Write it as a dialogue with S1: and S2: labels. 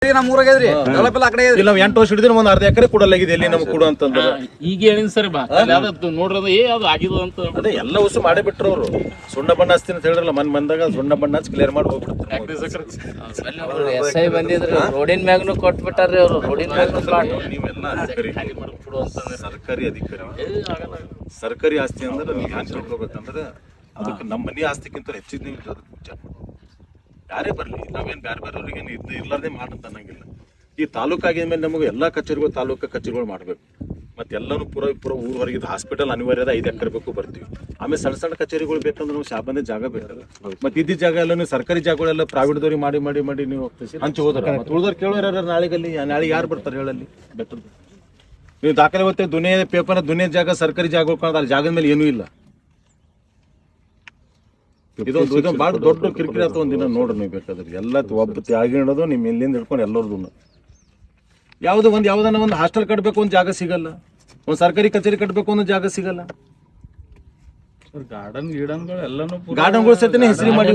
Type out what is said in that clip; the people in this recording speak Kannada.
S1: ನಮ್ಮ ಊರಾಗೈದ್ರಿ ಡೆವಲಪ್ ಎಲ್ಲ ಆ ಕಡೆ
S2: ಇಲ್ಲ 8 ವರ್ಷ ಹಿಡಿದ್ರೆ ಒಂದ್ ಅರ್ಧ ಎಕರೆ ಕೊಡಲಾಗಿದೆ ಎಲ್ಲಿ ನಮ್ಗೆ ಕೊಡು ಅಂತಂದ್ರೆ
S3: ಈಗ ಹೇಳಿನ ಸರಿ ಬಾ ನೋಡ್ರದ ಅದು ಆಗಿದ ಅಂತ
S2: ಅದೇ ಎಲ್ಲ ವಸ್ತು ಮಾಡೇ ಬಿಟ್ರು ಅವರು ಸುಣ್ಣ ಬಣ್ಣ ಹಚ್ತೀನಿ ಅಂತ ಹೇಳಿರಲ್ಲ ಬಂದಾಗ ಸುಣ್ಣ ಬಣ್ಣ ಹಚ್ಚಿ ಕ್ಲಿಯರ್ ಮಾಡಿ ಹೋಗ್ಬಿಡ್ತಾರೆ.
S4: SI ಬಂದಿದ್ರು ರೋಡಿನ ಮ್ಯಾಗ್ನು ಕೊಟ್ಬಿಟ್ಟಾರ್ರಿ ಅವ್ರು ರೋಡಿನ ಮ್ಯಾಗ್ನು ಪ್ಲಾಟ್.
S2: ನೀವೆಲ್ಲ ಸರ್ಕಾರಿ ಅಧಿಕಾರಿ ಸರ್ಕಾರಿ ಆಸ್ತಿ ಅಂದ್ರೆ ನೀವು ಹ್ಯಾಂಗ್ ತಿಳ್ಕೊಬೇಕಂದ್ರೆ ಅದಕ್ಕೆ ನಮ್ಮ ಮನೆ ಆಸ್ತಿಕ್ಕಿಂತ ಹೆಚ್ಚಿದ್ ನೀವು ಅದಕ್ಕೆ ವಿಚಾರ ಯಾರೇ ಬರಲಿ ನಾವೇನು ಬೇರೆ ಬೇರೆಯವ್ರಿಗೆ ಇದು ಇರ್ಲಾರ್ದೇ ಮಾಡಂತ ಅನ್ನಂಗಿಲ್ಲ. ಈ ತಾಲೂಕು ಆಗಿದ್ಮೇಲೆ ನಮಗೆ ಎಲ್ಲ ಕಚೇರಿಗಳು ತಾಲೂಕು ಕಚೇರಿಗಳು ಮಾಡಬೇಕು. ಮತ್ತೆ ಎಲ್ಲನೂ ಪೂರ ಊರು ಹೊರಗಿದ್ದು ಹಾಸ್ಪಿಟಲ್ ಅನಿವಾರ್ಯ ಅದ 5 ಎಕರೆ ಬೇಕು ಬರ್ತೀವಿ. ಆಮೇಲೆ ಸಣ್ಣ ಸಣ್ಣ ಕಚೇರಿಗಳು ಬೇಕಂದ್ರೆ ನಾವು ಶಾಬಂದೇ ಜಾಗ ಬೇಕಲ್ಲ. ಮತ್ತೆ ಇದ್ದಿದ್ದ ಜಾಗ ಎಲ್ಲ ನೀವು ಸರ್ಕಾರಿ ಜಾಗಗಳೆಲ್ಲ ಪ್ರೈವೇಟ್ದವ್ರಿಗೆ ಮಾಡಿ ಮಾಡಿ ಮಾಡಿ ನೀವು ಹಂಚಿ ಹೋದ್ರೆ ಉಳಿದವ್ರು ಕೇಳೋರು ನಾಳೆಗಲ್ಲಿ ನಾಳೆ ಯಾರು ಬರ್ತಾರೆ ಹೇಳಲ್ಲಿ ಬೆಟ್ಟದ್ದು ನೀವು ದಾಖಲೆ ಓದ್ತೇವೆ ದುನಿಯಾ ಪೇಪರ್ ದುನಿಯಾ ಜಾಗ ಸರ್ಕಾರಿ ಜಾಗ ಉಳ್ಕೊಂಡು ಅಲ್ಲಿ ಜಾಗದ ಮೇಲೆ ಏನೂ ಇಲ್ಲ. ಇದೊಂದು ಭಾಳ ದೊಡ್ಡ ಕಿರಿಕಿರಿ ಅಥವಾ ಒಂದಿನ ನೋಡ್ರಿ ನೀವು ಬೇಕಾದ್ರೆ ಎಲ್ಲ ಒಬ್ಬ ತ್ಯಾಗಿ ಹಿಡೋದು ನಿಮ್ಮ ಎಲ್ಲಿಂದ ಹಿಡ್ಕೊಂಡು ಎಲ್ಲರದು ಯಾವ್ದನ್ನ ಒಂದು ಹಾಸ್ಟೆಲ್ ಕಟ್ಟಬೇಕು ಒಂದು ಜಾಗ ಸಿಗಲ್ಲ, ಒಂದು ಸರ್ಕಾರಿ ಕಚೇರಿ ಕಟ್ಟಬೇಕು ಒಂದು ಜಾಗ ಸಿಗಲ್ಲ.
S3: ಗಾರ್ಡನ್ಗಳು ಎಲ್ಲಾನು
S2: ಗಾರ್ಡನ್ಗಳು ಸಹಿತ ಹೆಸರು ಮಾಡಿ